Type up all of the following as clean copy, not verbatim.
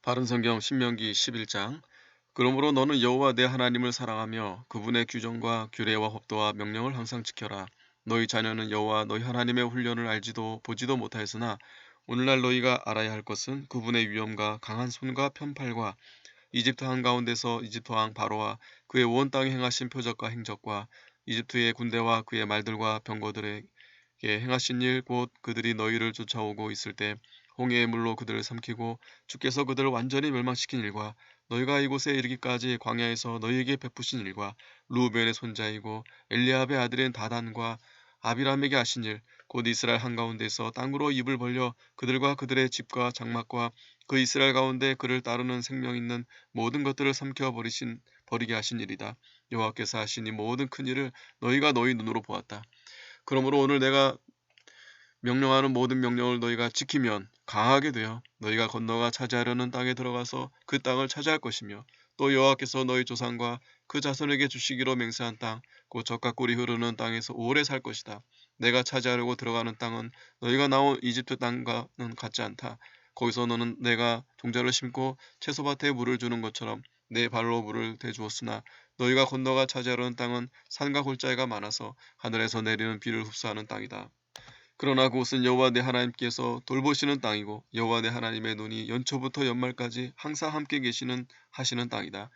바른 성경 신명기 11장. 그러므로 너는 여호와 내 하나님을 사랑하며 그분의 규정과 규례와 법도와 명령을 항상 지켜라. 너희 자녀는 여호와 너희 하나님의 훈련을 알지도 보지도 못하였으나 오늘날 너희가 알아야 할 것은 그분의 위엄과 강한 손과 편팔과 이집트 한가운데서 이집트 왕 바로와 그의 온 땅에 행하신 표적과 행적과 이집트의 군대와 그의 말들과 병거들에게 행하신 일 곧 그들이 너희를 쫓아오고 있을 때 홍해의 물로 그들을 삼키고 주께서 그들을 완전히 멸망시킨 일과 너희가 이곳에 이르기까지 광야에서 너희에게 베푸신 일과 루벤의 손자이고 엘리압의 아들인 다단과 아비람에게 하신 일 곧 이스라엘 한가운데서 땅으로 입을 벌려 그들과 그들의 집과 장막과 그 이스라엘 가운데 그를 따르는 생명 있는 모든 것들을 삼켜 버리게 하신 일이다. 여호와께서 하신 이 모든 큰 일을 너희가 너희 눈으로 보았다. 그러므로 오늘 내가 명령하는 모든 명령을 너희가 지키면 강하게 되어 너희가 건너가 차지하려는 땅에 들어가서 그 땅을 차지할 것이며 또 여호와께서 너희 조상과 그 자손에게 주시기로 맹세한 땅 곧 젖과 꿀이 흐르는 땅에서 오래 살 것이다. 내가 차지하려고 들어가는 땅은 너희가 나온 이집트 땅과는 같지 않다. 거기서 너는 내가 종자를 심고 채소밭에 물을 주는 것처럼 내 발로 물을 대주었으나 너희가 건너가 차지하려는 땅은 산과 골짜기가 많아서 하늘에서 내리는 비를 흡수하는 땅이다. 그러나 그곳은 여호와 내 하나님께서 돌보시는 땅이고 여호와 내 하나님의 눈이 연초부터 연말까지 항상 함께 하시는 땅이다.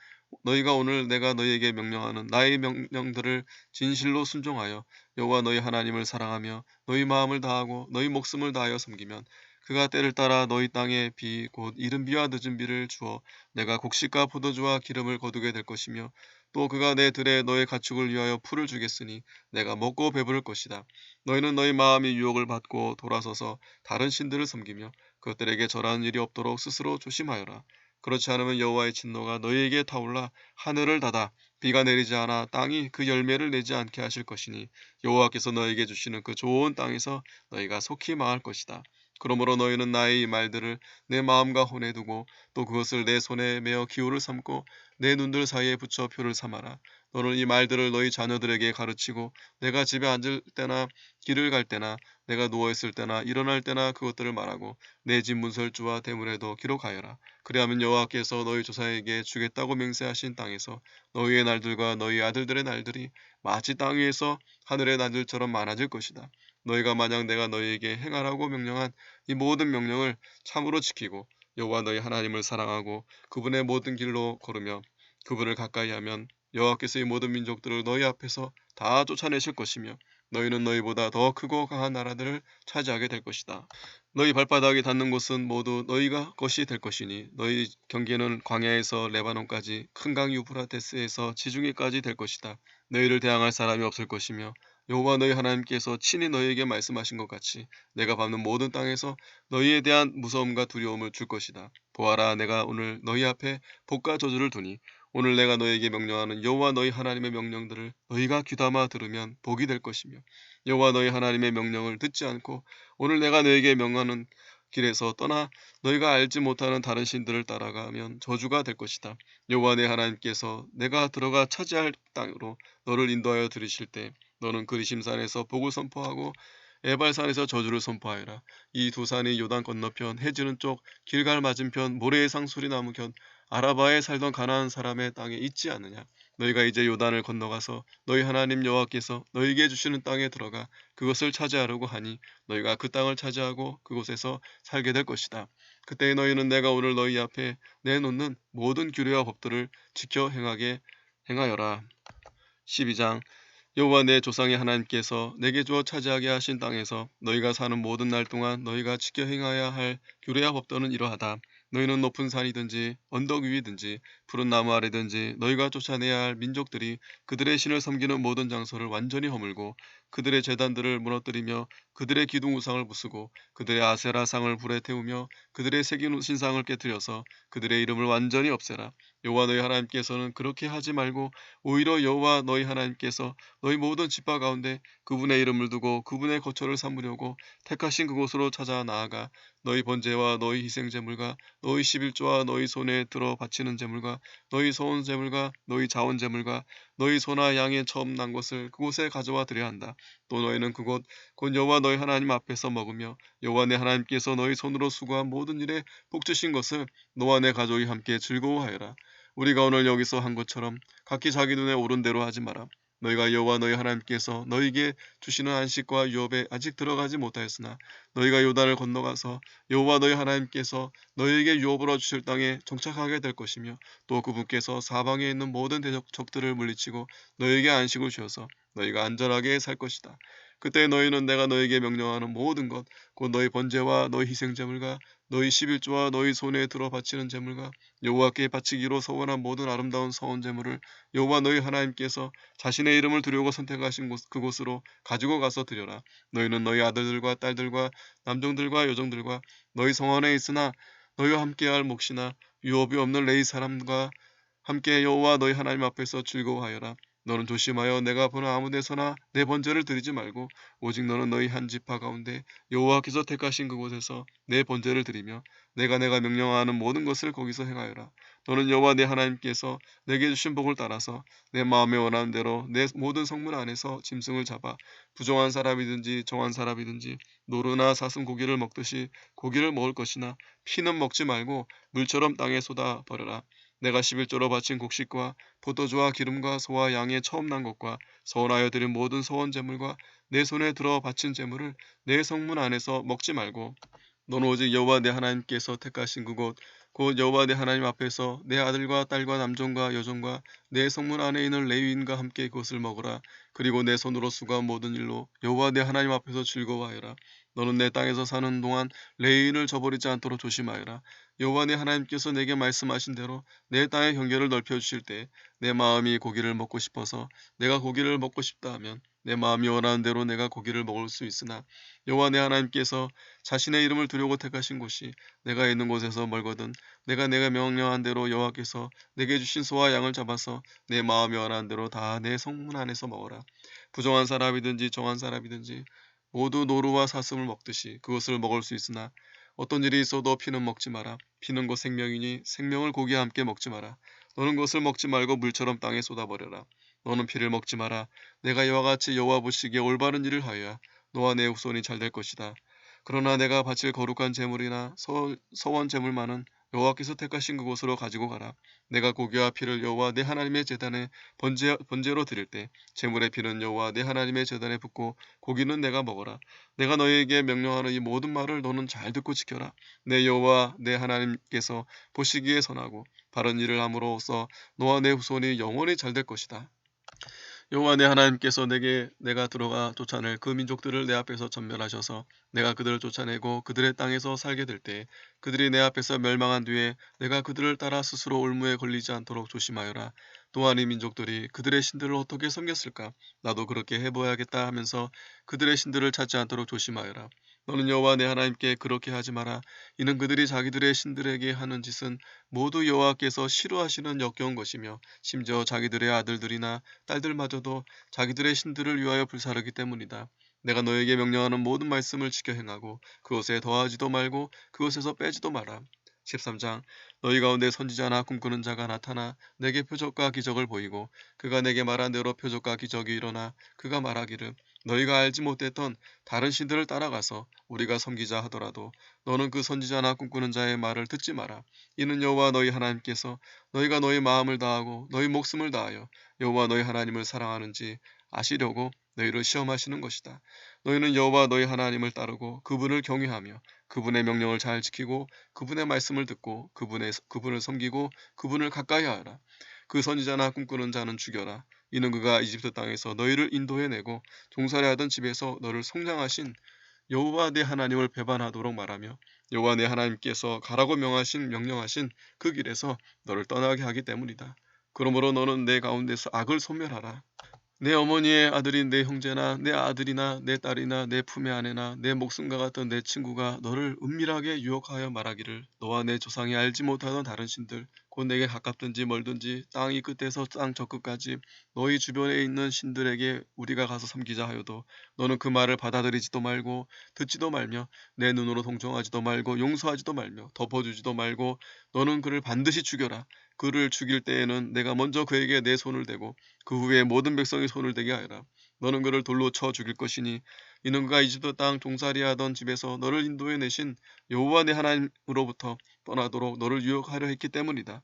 너희가 오늘 내가 너희에게 명령하는 나의 명령들을 진실로 순종하여 여호와 너희 하나님을 사랑하며 너희 마음을 다하고 너희 목숨을 다하여 섬기면 그가 때를 따라 너희 땅에 비 곧 이른 비와 늦은 비를 주어 내가 곡식과 포도주와 기름을 거두게 될 것이며 또 그가 내 들에 너의 가축을 위하여 풀을 주겠으니 내가 먹고 배부를 것이다. 너희는 너희 마음이 유혹을 받고 돌아서서 다른 신들을 섬기며 그것들에게 절하는 일이 없도록 스스로 조심하여라. 그렇지 않으면 여호와의 진노가 너희에게 타올라 하늘을 닫아 비가 내리지 않아 땅이 그 열매를 내지 않게 하실 것이니 여호와께서 너희에게 주시는 그 좋은 땅에서 너희가 속히 망할 것이다. 그러므로 너희는 나의 이 말들을 내 마음과 혼에 두고 또 그것을 내 손에 메어 기호를 삼고 내 눈들 사이에 붙여 표를 삼아라. 너는 이 말들을 너희 자녀들에게 가르치고 내가 집에 앉을 때나 길을 갈 때나 내가 누워 있을 때나 일어날 때나 그것들을 말하고 내 집 문설주와 대문에도 기록하여라. 그리하면 여호와께서 너희 조상에게 주겠다고 맹세하신 땅에서 너희의 날들과 너희 아들들의 날들이 마치 땅 위에서 하늘의 날들처럼 많아질 것이다. 너희가 만약 내가 너희에게 행하라고 명령한 이 모든 명령을 참으로 지키고 여호와 너희 하나님을 사랑하고 그분의 모든 길로 걸으며 그분을 가까이 하면 여호와께서 이 모든 민족들을 너희 앞에서 다 쫓아내실 것이며 너희는 너희보다 더 크고 강한 나라들을 차지하게 될 것이다. 너희 발바닥이 닿는 곳은 모두 너희가 것이 될 것이니 너희 경계는 광야에서 레바논까지 큰 강 유프라테스에서 지중해까지 될 것이다. 너희를 대항할 사람이 없을 것이며 여호와 너희 하나님께서 친히 너희에게 말씀하신 것 같이 내가 밟는 모든 땅에서 너희에 대한 무서움과 두려움을 줄 것이다. 보아라, 내가 오늘 너희 앞에 복과 저주를 두니 오늘 내가 너희에게 명령하는 여호와 너희 하나님의 명령들을 너희가 귀담아 들으면 복이 될 것이며 여호와 너희 하나님의 명령을 듣지 않고 오늘 내가 너희에게 명하는 길에서 떠나 너희가 알지 못하는 다른 신들을 따라가면 저주가 될 것이다. 여호와 내 하나님께서 내가 들어가 차지할 땅으로 너를 인도하여 들이실 때 너는 그리심산에서 복을 선포하고 에발산에서 저주를 선포하여라. 이 두 산이 요단 건너편 해지는 쪽 길갈 맞은편 모래의 상수리 나무 곁 아라바에 살던 가나안 사람의 땅에 있지 않느냐. 너희가 이제 요단을 건너가서 너희 하나님 여호와께서 너희에게 주시는 땅에 들어가 그것을 차지하려고 하니 너희가 그 땅을 차지하고 그곳에서 살게 될 것이다. 그때 너희는 내가 오늘 너희 앞에 내놓는 모든 규례와 법들을 지켜 행하여라. 12장. 여호와 내 조상의 하나님께서 내게 주어 차지하게 하신 땅에서 너희가 사는 모든 날 동안 너희가 지켜 행하여야 할 규례와 법도는 이러하다. 너희는 높은 산이든지 언덕 위이든지 푸른 나무 아래든지 너희가 쫓아내야 할 민족들이 그들의 신을 섬기는 모든 장소를 완전히 허물고 그들의 제단들을 무너뜨리며 그들의 기둥 우상을 부수고 그들의 아세라상을 불에 태우며 그들의 새긴 신상을 깨뜨려서 그들의 이름을 완전히 없애라. 여호와 너희 하나님께서는 그렇게 하지 말고 오히려 여호와 너희 하나님께서 너희 모든 지파 가운데 그분의 이름을 두고 그분의 거처를 삼으려고 택하신 그곳으로 찾아 나아가 너희 번제와 너희 희생 제물과 너희 11조와 너희 손에 들어 바치는 제물과 너희 소원 제물과 너희 자원 제물과 너희 소나 양의 처음 난 것을 그곳에 가져와 드려야 한다. 또 너희는 그곳 곧 여호와 너희 하나님 앞에서 먹으며 여호와 내 하나님께서 너희 손으로 수고한 모든 일에 복 주신 것을 너와 내 가족이 함께 즐거워하여라. 우리가 오늘 여기서 한 것처럼 각기 자기 눈에 오른 대로 하지 마라. 너희가 여호와 너희 하나님께서 너희에게 주시는 안식과 유업에 아직 들어가지 못하였으나 너희가 요단을 건너가서 여호와 너희 하나님께서 너희에게 유업으로 주실 땅에 정착하게 될 것이며 또 그분께서 사방에 있는 모든 대적들을 물리치고 너희에게 안식을 주셔서 너희가 안전하게 살 것이다. 그때 너희는 내가 너희에게 명령하는 모든 것 곧 너희 번제와 너희 희생 제물과 너희 11조와 너희 손에 들어 바치는 제물과 여호와께 바치기로 서원한 모든 아름다운 서원 제물을 여호와 너희 하나님께서 자신의 이름을 두려고 선택하신 그곳으로 가지고 가서 드려라. 너희는 너희 아들들과 딸들과 남종들과 여종들과 너희 성 안에 있으나 너희와 함께할 몫이나 유업이 없는 레위 사람과 함께 여호와 너희 하나님 앞에서 즐거워하여라. 너는 조심하여 내가 보는 아무 데서나 내 번제를 드리지 말고 오직 너는 너희 한 지파 가운데 여호와께서 택하신 그곳에서 내 번제를 드리며 내가 명령하는 모든 것을 거기서 행하여라. 너는 여호와 내 하나님께서 내게 주신 복을 따라서 내 마음에 원하는 대로 내 모든 성문 안에서 짐승을 잡아 부정한 사람이든지 정한 사람이든지 노루나 사슴 고기를 먹듯이 고기를 먹을 것이나 피는 먹지 말고 물처럼 땅에 쏟아 버려라. 내가 11조로 바친 곡식과 포도주와 기름과 소와 양의 처음 난 것과 서원하여 드린 모든 서원 제물과 내 손에 들어 바친 제물을 내 성문 안에서 먹지 말고 너는 오직 여호와 내 하나님께서 택하신 그곳 곧 여호와 내 하나님 앞에서 내 아들과 딸과 남종과 여종과 내 성문 안에 있는 레위인과 함께 그것을 먹으라. 그리고 내 손으로 수고한 모든 일로 여호와 내 하나님 앞에서 즐거워하여라. 너는 내 땅에서 사는 동안 레위인을 저버리지 않도록 조심하여라. 여호와 내 하나님께서 내게 말씀하신 대로 내 땅의 경계를 넓혀 주실 때 내 마음이 고기를 먹고 싶어서 내가 고기를 먹고 싶다 하면 내 마음이 원하는 대로 내가 고기를 먹을 수 있으나 여호와 내 하나님께서 자신의 이름을 두려고 택하신 곳이 내가 있는 곳에서 멀거든 내가 명령한 대로 여호와께서 내게 주신 소와 양을 잡아서 내 마음이 원하는 대로 다 내 성문 안에서 먹어라. 부정한 사람이든지 정한 사람이든지 모두 노루와 사슴을 먹듯이 그것을 먹을 수 있으나 어떤 일이 있어도 피는 먹지 마라. 피는 곧 생명이니 생명을 고기와 함께 먹지 마라. 너는 그것을 먹지 말고 물처럼 땅에 쏟아버려라. 너는 피를 먹지 마라. 내가 이와 같이 여호와 보시기에 올바른 일을 하여야 너와 내 후손이 잘 될 것이다. 그러나 내가 바칠 거룩한 제물이나 서원 제물만은 여호와께서 택하신 그곳으로 가지고 가라. 내가 고기와 피를 여호와 내 하나님의 제단에 번제로 드릴 때 제물의 피는 여호와 내 하나님의 제단에 붓고 고기는 내가 먹어라. 내가 너희에게 명령하는 이 모든 말을 너는 잘 듣고 지켜라. 내 여호와 내 하나님께서 보시기에 선하고 바른 일을 함으로써 너와 내 후손이 영원히 잘 될 것이다. 여호와 내 하나님께서 내가 들어가 쫓아낼 그 민족들을 내 앞에서 전멸하셔서 내가 그들을 쫓아내고 그들의 땅에서 살게 될 때 그들이 내 앞에서 멸망한 뒤에 내가 그들을 따라 스스로 올무에 걸리지 않도록 조심하여라. 또한 이 민족들이 그들의 신들을 어떻게 섬겼을까? 나도 그렇게 해보아야겠다 하면서 그들의 신들을 찾지 않도록 조심하여라. 너는 여호와 내 하나님께 그렇게 하지 마라. 이는 그들이 자기들의 신들에게 하는 짓은 모두 여호와께서 싫어하시는 역겨운 것이며 심지어 자기들의 아들들이나 딸들마저도 자기들의 신들을 위하여 불사르기 때문이다. 내가 너에게 명령하는 모든 말씀을 지켜 행하고 그것에 더하지도 말고 그것에서 빼지도 마라. 13장 너희 가운데 선지자나 꿈꾸는 자가 나타나 내게 표적과 기적을 보이고 그가 내게 말한 대로 표적과 기적이 일어나 그가 말하기를 너희가 알지 못했던 다른 신들을 따라가서 우리가 섬기자 하더라도 너는 그 선지자나 꿈꾸는 자의 말을 듣지 마라. 이는 여호와 너희 하나님께서 너희가 너희 마음을 다하고 너희 목숨을 다하여 여호와 너희 하나님을 사랑하는지 아시려고 너희를 시험하시는 것이다. 너희는 여호와 너희 하나님을 따르고 그분을 경외하며 그분의 명령을 잘 지키고 그분의 말씀을 듣고 그분을 섬기고 그분을 가까이 하여라. 그 선지자나 꿈꾸는 자는 죽여라. 이는 그가 이집트 땅에서 너희를 인도해내고 종살이 하던 집에서 너를 속량하신 여호와 내 하나님을 배반하도록 말하며 여호와 내 하나님께서 가라고 명령하신 그 길에서 너를 떠나게 하기 때문이다. 그러므로 너는 내 가운데서 악을 소멸하라. 내 어머니의 아들인 내 형제나 내 아들이나 내 딸이나 내 품의 아내나 내 목숨과 같은 내 친구가 너를 은밀하게 유혹하여 말하기를 너와 내 조상이 알지 못하던 다른 신들 곧 내게 가깝든지 멀든지 땅 이 끝에서 땅 저 끝까지 너희 주변에 있는 신들에게 우리가 가서 섬기자 하여도 너는 그 말을 받아들이지도 말고 듣지도 말며 내 눈으로 동정하지도 말고 용서하지도 말며 덮어주지도 말고 너는 그를 반드시 죽여라. 그를 죽일 때에는 내가 먼저 그에게 내 손을 대고 그 후에 모든 백성이 손을 대게 하여라. 너는 그를 돌로 쳐 죽일 것이니 이는 그가 이집트 땅 종살이하던 집에서 너를 인도해 내신 여호와 내 하나님으로부터 떠나도록 너를 유혹하려 했기 때문이다.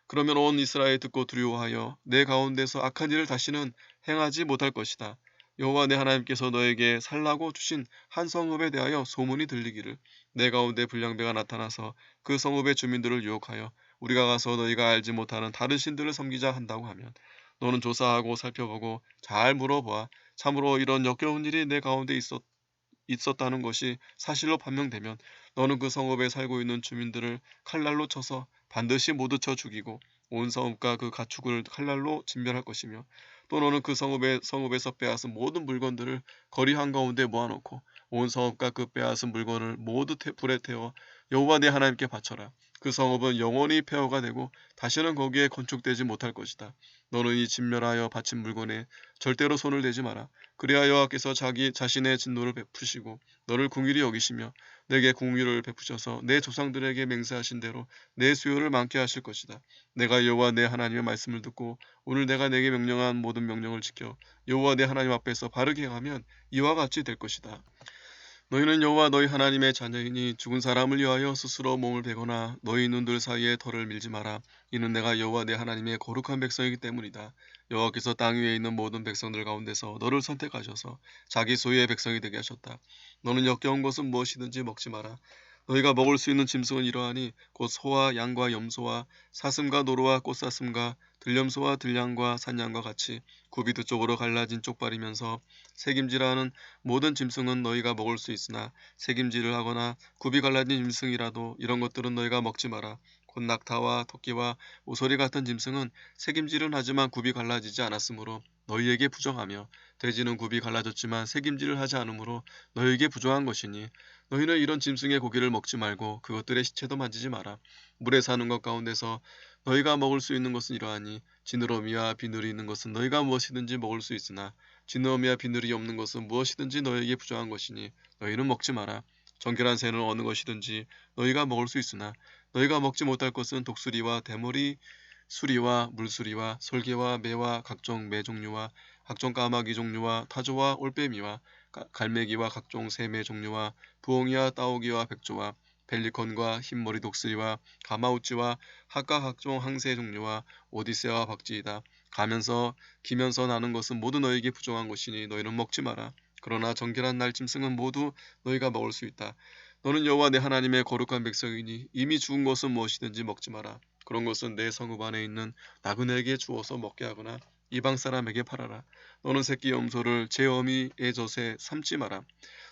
그러면 온 이스라엘이 듣고 두려워하여 내 가운데서 악한 일을 다시는 행하지 못할 것이다. 여호와 내 하나님께서 너에게 살라고 주신 한 성읍에 대하여 소문이 들리기를 내 가운데 불량배가 나타나서 그 성읍의 주민들을 유혹하여 우리가 가서 너희가 알지 못하는 다른 신들을 섬기자 한다고 하면 너는 조사하고 살펴보고 잘 물어보아 참으로 이런 역겨운 일이 내 가운데 있었다는 것이 사실로 판명되면 너는 그 성읍에 살고 있는 주민들을 칼날로 쳐서 반드시 모두 쳐 죽이고 온 성읍과 그 가축을 칼날로 진멸할 것이며 또 너는 그 성읍에서 빼앗은 모든 물건들을 거리 한가운데 모아놓고 온 성읍과 그 빼앗은 물건을 모두 불에 태워 여호와 내 하나님께 바쳐라. 그 성읍은 영원히 폐허가 되고 다시는 거기에 건축되지 못할 것이다. 너는 이 진멸하여 바친 물건에 절대로 손을 대지 마라. 그래야 여호와께서 자신의 진노를 베푸시고 너를 궁휼히 여기시며 내게 궁휼을 베푸셔서 내 조상들에게 맹세하신 대로 내 수요를 많게 하실 것이다. 내가 여호와 내 하나님의 말씀을 듣고 오늘 내가 내게 명령한 모든 명령을 지켜 여호와 내 하나님 앞에서 바르게 행하면 이와 같이 될 것이다. 너희는 여호와 너희 하나님의 자녀이니 죽은 사람을 위하여 스스로 몸을 베거나 너희 눈들 사이에 털을 밀지 마라. 이는 내가 여호와 내 하나님의 거룩한 백성이기 때문이다. 여호와께서 땅 위에 있는 모든 백성들 가운데서 너를 선택하셔서 자기 소유의 백성이 되게 하셨다. 너는 역겨운 것은 무엇이든지 먹지 마라. 너희가 먹을 수 있는 짐승은 이러하니 곧 소와 양과 염소와 사슴과 노루와 꽃사슴과 들염소와 들량과 산양과 같이 굽이 두 쪽으로 갈라진 쪽발이면서 새김질하는 모든 짐승은 너희가 먹을 수 있으나 새김질을 하거나 굽이 갈라진 짐승이라도 이런 것들은 너희가 먹지 마라. 곧 낙타와 토끼와 오소리 같은 짐승은 새김질은 하지만 굽이 갈라지지 않았으므로 너희에게 부정하며 돼지는 굽이 갈라졌지만 새김질을 하지 않으므로 너희에게 부정한 것이니 너희는 이런 짐승의 고기를 먹지 말고 그것들의 시체도 만지지 마라. 물에 사는 것 가운데서 너희가 먹을 수 있는 것은 이러하니 지느러미와 비늘이 있는 것은 너희가 무엇이든지 먹을 수 있으나 지느러미와 비늘이 없는 것은 무엇이든지 너희에게 부정한 것이니 너희는 먹지 마라. 정결한 새는 어느 것이든지 너희가 먹을 수 있으나 너희가 먹지 못할 것은 독수리와 대머리 수리와 물수리와 솔개와 매와 각종 매 종류와 각종 까마귀 종류와 타조와 올빼미와 갈매기와 각종 새매 종류와 부엉이와 따오기와 백조와 펠리컨과 흰머리 독수리와 가마우치와 학과 각종 항새 종류와 오디세와 박쥐이다. 기면서 나는 것은 모두 너희에게 부정한 것이니 너희는 먹지 마라. 그러나 정결한 날 짐승은 모두 너희가 먹을 수 있다. 너는 여호와 내 하나님의 거룩한 백성이니 이미 죽은 것은 무엇이든지 먹지 마라. 그런 것은 내 성읍 안에 있는 나그네에게 주어서 먹게 하거나 이방 사람에게 팔아라. 너는 새끼 염소를 제 어미의 젖에 삶지 마라.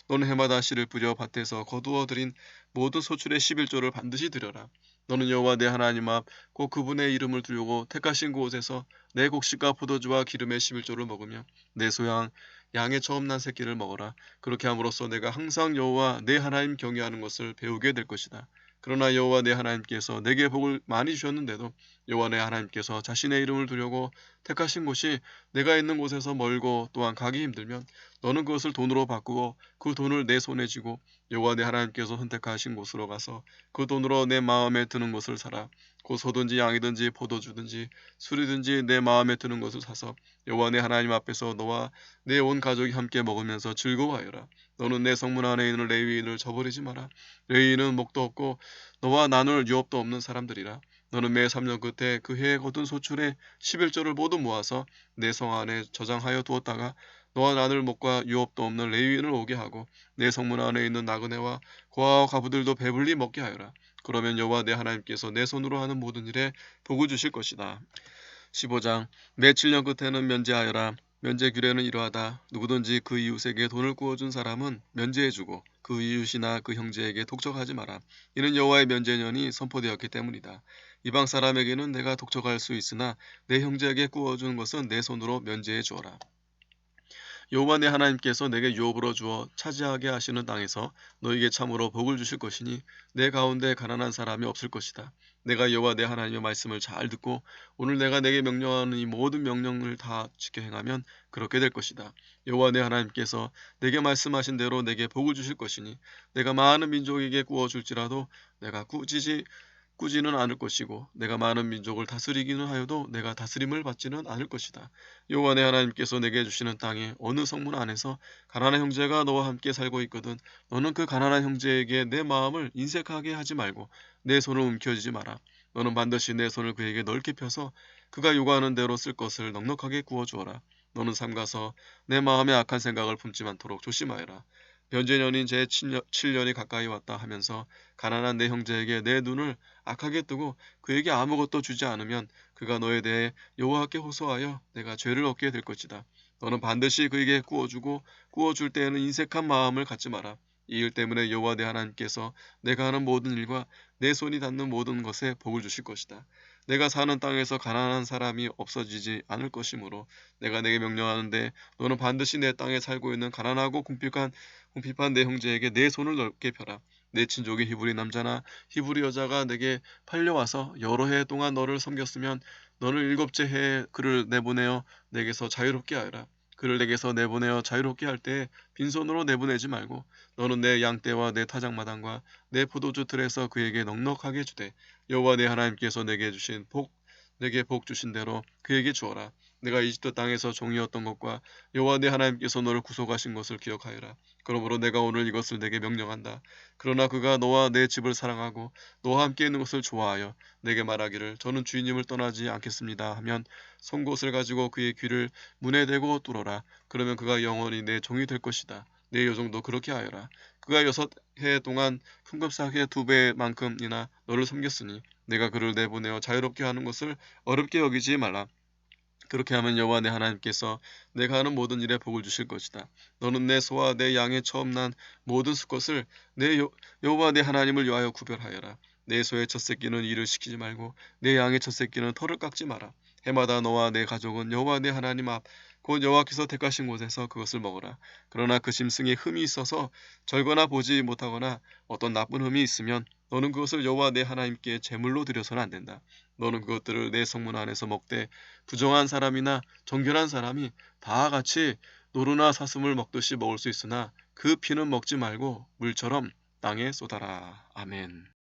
너는 해마다 씨를 뿌려 밭에서 거두어 들인 모든 소출의 11조를 반드시 드려라. 너는 여호와 내 하나님 앞 곧 그분의 이름을 두려고 택하신 곳에서 내 곡식과 포도주와 기름의 11조를 먹으며 내 소양 양의 처음 난 새끼를 먹어라. 그렇게 함으로써 내가 항상 여호와 내 하나님 경외하는 것을 배우게 될 것이다. 그러나 여호와 내 하나님께서 내게 복을 많이 주셨는데도 여호와 내 하나님께서 자신의 이름을 두려고 택하신 곳이 내가 있는 곳에서 멀고 또한 가기 힘들면 너는 그것을 돈으로 바꾸고 그 돈을 내 손에 쥐고 여호와 내 하나님께서 선택하신 곳으로 가서 그 돈으로 내 마음에 드는 것을 사라. 곧 소든지 양이든지 포도주든지 술이든지 내 마음에 드는 것을 사서 여호와 내 하나님 앞에서 너와 내 온 가족이 함께 먹으면서 즐거워하여라. 너는 내 성문 안에 있는 레위인을 저버리지 마라. 레위인은 목도 없고 너와 나눌 유업도 없는 사람들이라. 너는 매 3년 끝에 그 해에 거둔 소출의 11조를 모두 모아서 내 성 안에 저장하여 두었다가 너와 나눌 목과 유업도 없는 레위인을 오게 하고 내 성문 안에 있는 나그네와 고아와 과부들도 배불리 먹게 하여라. 그러면 여호와 내 하나님께서 내 손으로 하는 모든 일에 복을 주실 것이다. 15장 매 7년 끝에는 면제하여라. 면제 규례는 이러하다. 누구든지 그 이웃에게 돈을 구워준 사람은 면제해주고 그 이웃이나 그 형제에게 독촉하지 마라. 이는 여호와의 면제년이 선포되었기 때문이다. 이방 사람에게는 내가 독촉할 수 있으나 내 형제에게 구워준 것은 내 손으로 면제해 주어라. 여호와 내 하나님께서 내게 유업으로 주어 차지하게 하시는 땅에서 너에게 참으로 복을 주실 것이니 내 가운데 가난한 사람이 없을 것이다. 내가 여호와 내 하나님의 말씀을 잘 듣고 오늘 내가 내게 명령하는 이 모든 명령을 다 지켜 행하면 그렇게 될 것이다. 여호와 내 하나님께서 내게 말씀하신 대로 내게 복을 주실 것이니 내가 많은 민족에게 구워 줄지라도 내가 꾸지는 않을 것이고 내가 많은 민족을 다스리기는 하여도 내가 다스림을 받지는 않을 것이다. 여호와 내 하나님께서 내게 주시는 땅에 어느 성문 안에서 가난한 형제가 너와 함께 살고 있거든 너는 그 가난한 형제에게 내 마음을 인색하게 하지 말고 내 손을 움켜쥐지 마라. 너는 반드시 내 손을 그에게 넓게 펴서 그가 요구하는 대로 쓸 것을 넉넉하게 구워 주어라. 너는 삼가서 내 마음에 악한 생각을 품지 않도록 조심하여라. 변제년인 제 7년이 가까이 왔다 하면서 가난한 내 형제에게 내 눈을 악하게 뜨고 그에게 아무것도 주지 않으면 그가 너에 대해 여호와께 호소하여 내가 죄를 얻게 될 것이다. 너는 반드시 그에게 구워줄 때에는 인색한 마음을 갖지 마라. 이 일 때문에 여호와 내 하나님께서 내가 하는 모든 일과 내 손이 닿는 모든 것에 복을 주실 것이다. 내가 사는 땅에서 가난한 사람이 없어지지 않을 것이므로 내가 내게 명령하는데 너는 반드시 내 땅에 살고 있는 가난하고 궁핍한 내 형제에게 내 손을 넓게 펴라. 내 친족의 히브리 남자나 히브리 여자가 내게 팔려와서 여러 해 동안 너를 섬겼으면 너는 일곱째 해에 그를 내보내어 내게서 자유롭게 하여라. 그를 내게서 내보내어 자유롭게 할 때에 빈손으로 내보내지 말고 너는 내 양떼와 내 타작마당과 내 포도주 틀에서 그에게 넉넉하게 주되 여호와 내 하나님께서 내게 복 주신 대로 그에게 주어라. 내가 이집트 땅에서 종이었던 것과 여호와 내 하나님께서 너를 구속하신 것을 기억하여라. 그러므로 내가 오늘 이것을 내게 명령한다. 그러나 그가 너와 내 집을 사랑하고 너와 함께 있는 것을 좋아하여 내게 말하기를 저는 주인님을 떠나지 않겠습니다 하면 송곳을 가지고 그의 귀를 문에 대고 뚫어라. 그러면 그가 영원히 내 종이 될 것이다. 내 요정도 그렇게 하여라. 그가 6해 동안 품값하게 2배만큼이나 너를 섬겼으니 내가 그를 내보내어 자유롭게 하는 것을 어렵게 여기지 말라. 그렇게 하면 여호와 내 하나님께서 내가 하는 모든 일에 복을 주실 것이다. 너는 내 소와 내 양의 처음 난 모든 수것을 여호와 내 하나님을 위하여 구별하여라. 내 소의 첫 새끼는 일을 시키지 말고 내 양의 첫 새끼는 털을 깎지 마라. 해마다 너와 내 가족은 여호와 내 하나님 앞 곧 여호와께서 택하신 곳에서 그것을 먹어라. 그러나 그 짐승에 흠이 있어서 절거나 보지 못하거나 어떤 나쁜 흠이 있으면 너는 그것을 여호와 내 하나님께 제물로 드려서는 안 된다. 너는 그것들을 내 성문 안에서 먹되 부정한 사람이나 정결한 사람이 다 같이 노루나 사슴을 먹듯이 먹을 수 있으나 그 피는 먹지 말고 물처럼 땅에 쏟아라. 아멘.